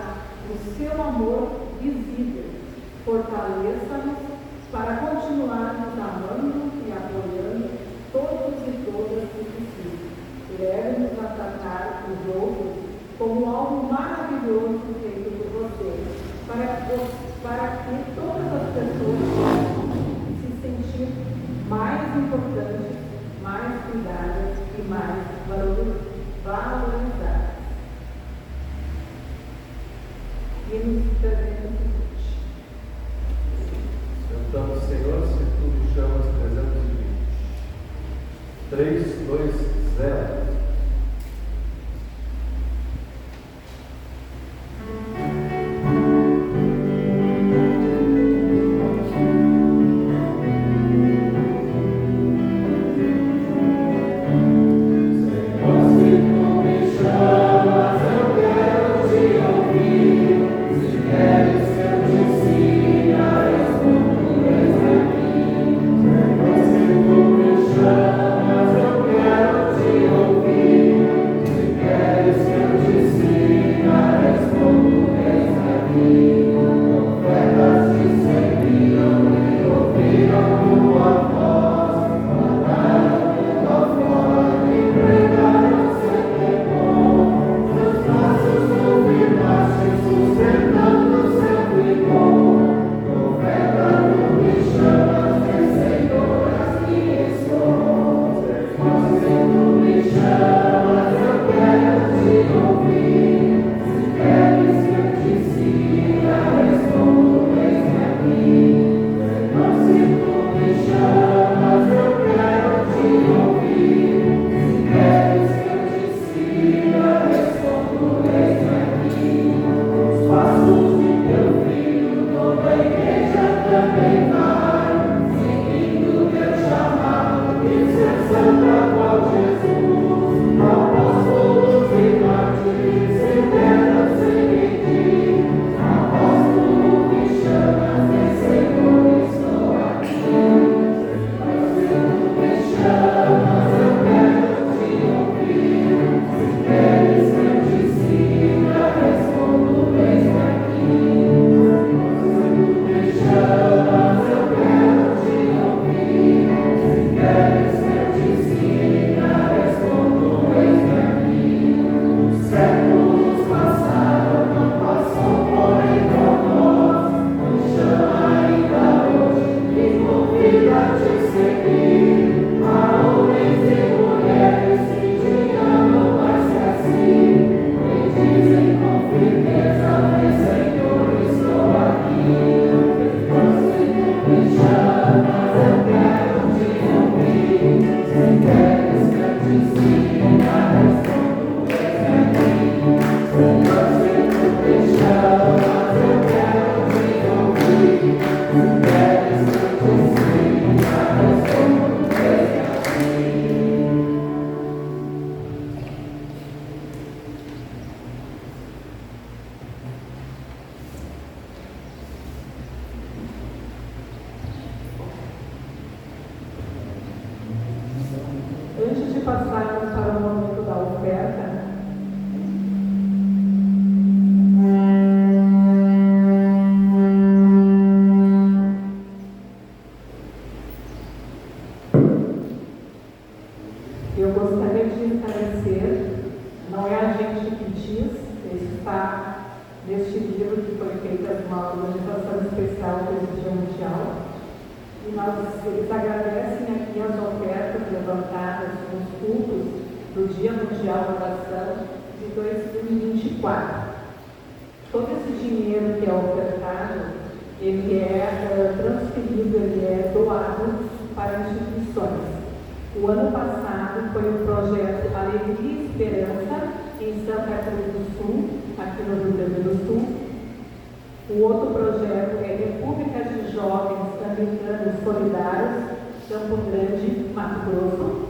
o seu amor visível. Fortaleça-nos para continuarmos amando e apoiando todos e todas que precisam. Leve-nos a tratar os outros como algo maravilhoso feito por você, para que todas as pessoas possam se sentir mais importantes, mais cuidadas e mais valorizadas. E nos presente. Cantamos, Senhor, se tu me chamas, 320. 3, 2, 0. especial desse Dia Mundial. E eles agradecem aqui as ofertas levantadas nos cultos do Dia Mundial da Oração de 2024. Todo esse dinheiro que é ofertado, ele é transferido, ele é doado para instituições. O ano passado foi o projeto Alegria e Esperança em Santa Cruz do Sul, aqui no Rio Grande do Sul. O outro projeto é República de Jovens Americanos Solidários, Campo Grande, Mato Grosso.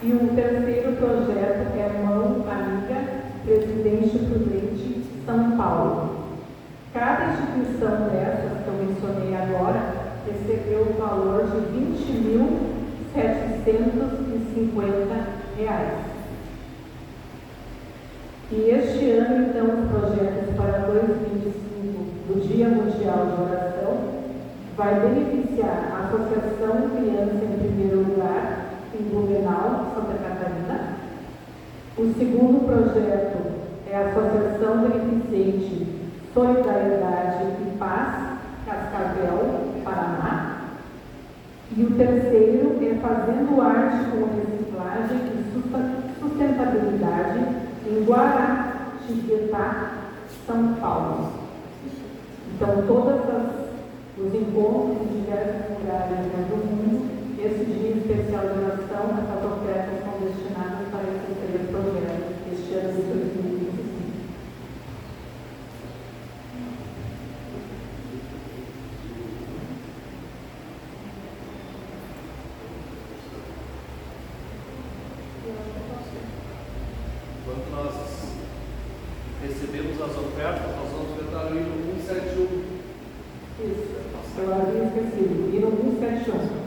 E o terceiro projeto é Mão Amiga, Presidente Prudente, São Paulo. Cada instituição dessas que eu mencionei agora recebeu o valor de R$20.750. E este ano, então, os projetos para 2025 do Dia Mundial de Oração vai beneficiar a Associação Criança em Primeiro Lugar, em Blumenau, Santa Catarina. O segundo projeto é a Associação Beneficente Solidariedade e Paz, Cascavel, Paraná. E o terceiro é Fazendo Arte com Reciclagem e Sustentabilidade em Guaratinguetá, São Paulo. Então, todos os encontros em diversos lugares do mundo, esse dia especial de oração, essas ofertas são destinadas para esses três projetos este ano de 2025. Quando nós recebemos as ofertas, nós vamos cantar o hino 171. Isso, eu havia esquecido, hino 171.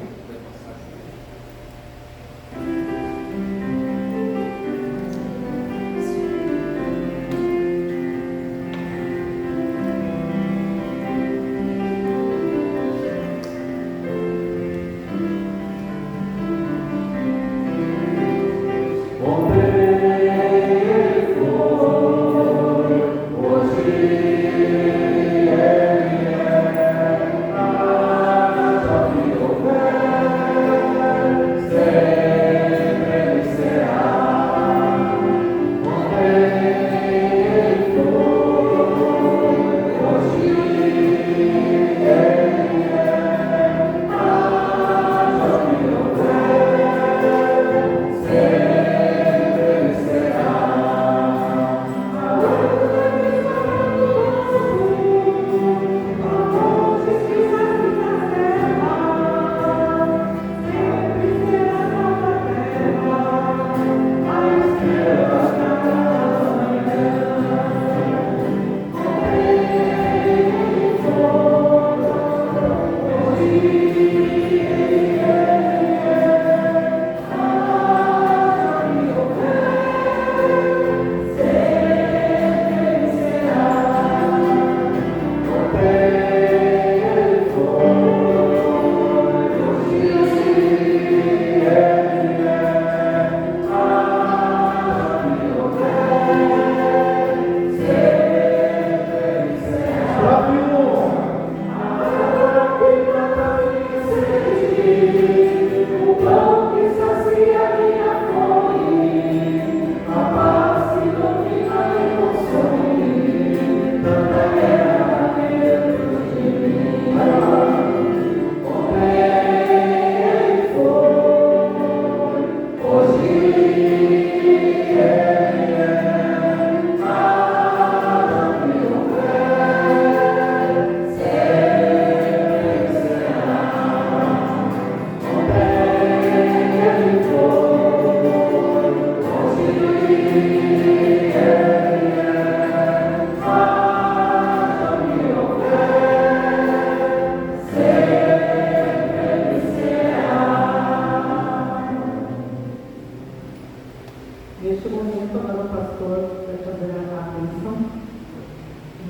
Neste momento, a nossa pastora vai fazer a bênção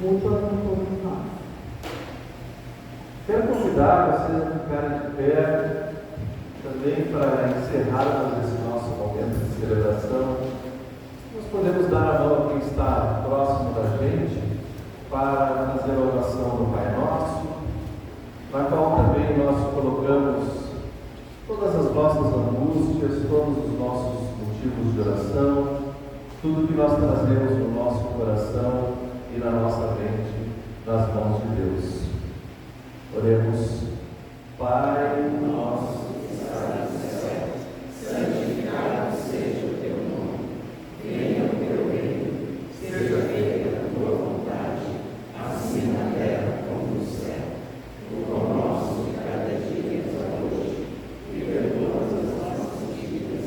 mútua com todos nós. Quero convidar vocês a ficarem de pé também para encerrarmos esse nosso momento de celebração. Nós podemos dar a mão a quem está próximo da gente para fazer a oração do Pai Nosso colocamos todas as nossas angústias, todos os nossos motivos de oração, tudo que nós trazemos no nosso coração e na nossa mente nas mãos de Deus. Oremos. Pai nosso que estás no céu, santificado seja o teu nome. Venha o teu reino, seja feita a tua vontade, assim na terra como no céu. O pão nosso de cada dia nos dá hoje, e perdoa as nossas dívidas,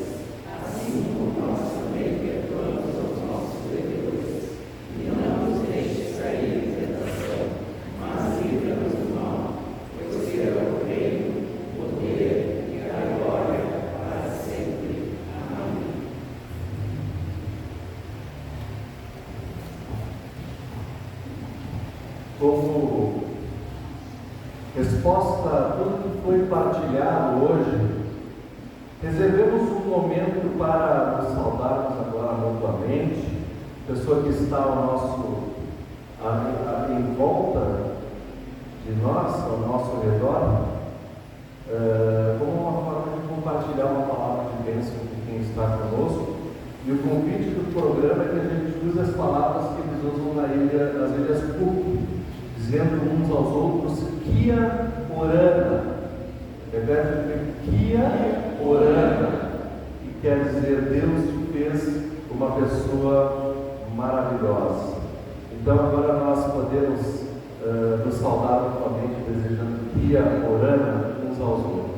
assim como nós também perdoamos aos nossos devedores. E não nos deixes cair em tentação, mas livra-nos do mal, pois teu é o reino, o poder e a glória para sempre. Amém. Como resposta a tudo que foi partilhado hoje, reservemos um momento para nos saudarmos agora mutuamente, pessoa que está em volta de nós, ao nosso redor, como uma forma de compartilhar uma palavra de bênção com quem está conosco. E o convite do programa é que a gente use as palavras que eles usam nas Ilhas Cook, dizendo uns aos outros, Kia orana. Repete, Kia orana. E quer dizer, Deus te fez uma pessoa maravilhosa. Então agora nós podemos nos saudar mutuamente, desejando Kia orana uns aos outros.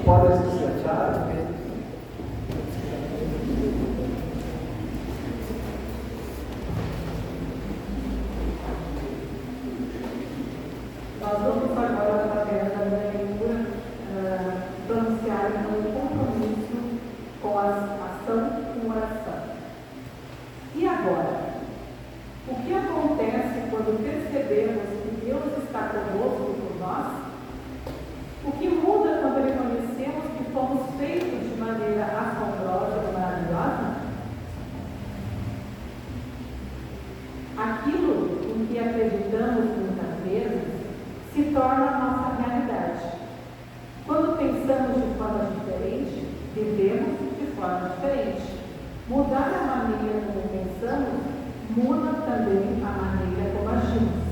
Podem se sentar. Nós vamos agora, através da leitura, pronunciar um compromisso com a ação com oração. E agora? O que acontece quando percebemos que Deus está conosco por nós? O que muda quando reconhecemos que fomos feitos de maneira assombrosa e maravilhosa? Aquilo em que acreditamos muitas vezes se torna a nossa realidade. Quando pensamos de forma diferente, vivemos de forma diferente. Mudar a maneira como pensamos muda também a maneira como agimos.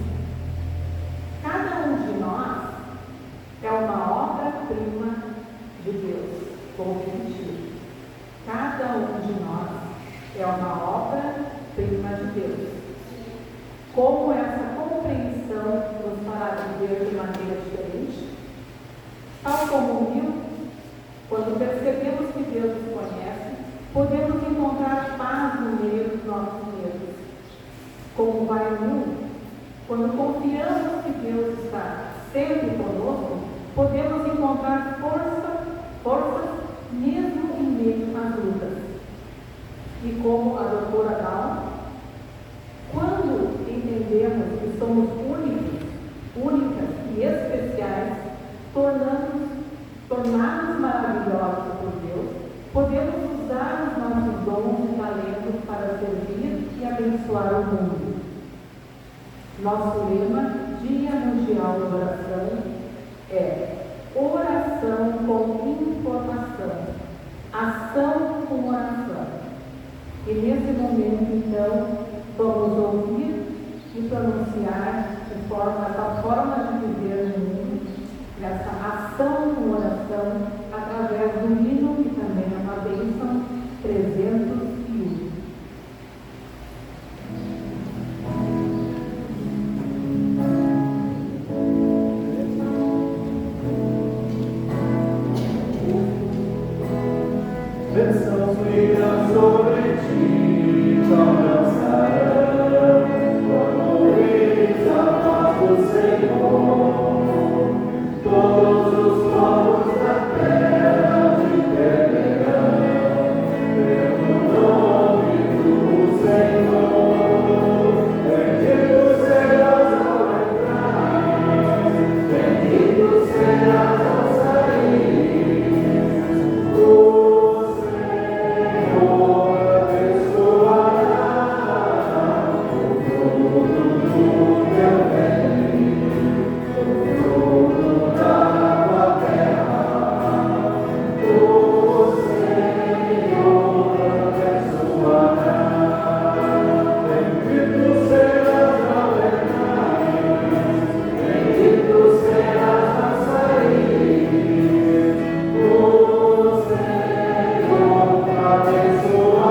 Cada um de nós é uma obra-prima de Deus, como repetir. Cada um de nós é uma obra-prima de Deus. Como essa compreensão nos fará viver de maneira diferente? Tal como o Nil, quando percebemos que Deus nos conhece, podemos encontrar paz no meio dos nossos medos. Como vai o Nil, quando confiamos que Deus está sempre conosco, podemos encontrar forças mesmo em meio às lutas. E como a doutora Dawn, quando entendemos que somos únicas e especiais, tornados maravilhosos por Deus, podemos usar os nossos dons e talentos para servir e abençoar o mundo. Nosso lema, Dia Mundial da Oração, é oração com informação, ação com oração. E nesse momento, então, vamos ouvir e pronunciar essa forma de viver no mundo, essa ação com oração, através do hino, que também é uma bênção, 301. bênçãos virão sobre ti, te alcançarão, quando ouvis a voz do Senhor. Todos os povos da terra te temerão, pelo nome do Senhor. Bendito serás ao entrar, bendito serás ao sair. O Senhor abençoará o fruto do teu ventre, o fruto da tua terra. O Senhor abençoará. Bendito serás ao entrar, bendito serás ao sair. O Senhor abençoará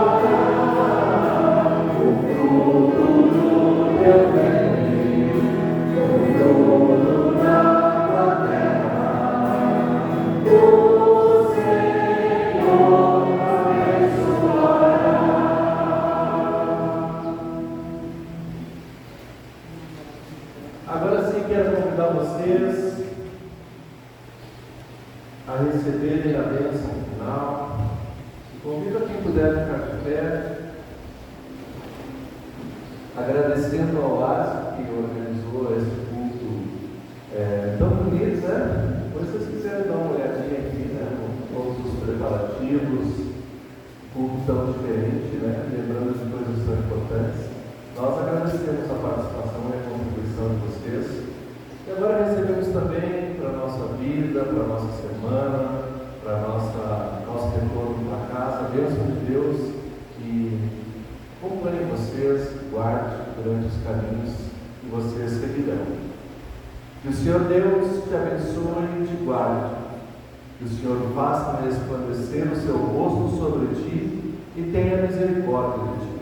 o fruto do teu ventre, o fruto da tua terra. O Senhor abençoará. Agora sim quero convidar vocês a receberem a bênção final. Convido a quem puder ficar de pé, agradecendo ao Lázaro que organizou esse culto tão bonito, né? Se vocês quiserem dar uma olhadinha aqui, né? Com todos os preparativos, culto tão diferente, né? Lembrando de coisas tão importantes. Nós agradecemos a participação e a contribuição de vocês. E agora recebemos também para a nossa vida, para a nossa semana, para nosso retorno para casa, a bênção de Deus que acompanhe vocês, guarde durante os caminhos que vocês seguirão. Que o Senhor Deus te abençoe e te guarde. Que o Senhor faça resplandecer o seu rosto sobre ti e tenha misericórdia de ti.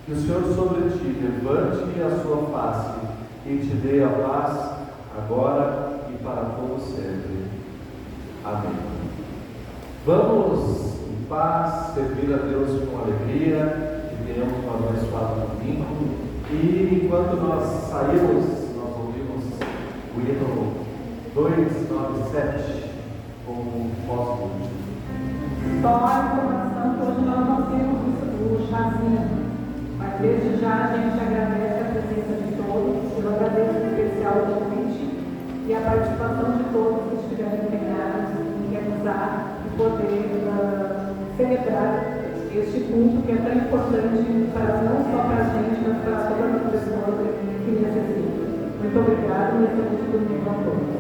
Que o Senhor sobre ti levante a sua face e te dê a paz agora e para todo sempre. Amém. Vamos em paz servir a Deus com alegria, que tenhamos um abençoado domingo. E enquanto nós saímos, nós ouvimos o hino 297 como pós-culto. Só a informação que hoje nós não temos o chazinho, mas desde já a gente agradece a presença de todos. Eu agradeço em especial o convite e a participação de todos que estiveram empenhados em realizar e poder celebrar este culto que é tão importante não só para a gente, mas para todas as pessoas que necessitam. Muito obrigada e excelente domingo a todos.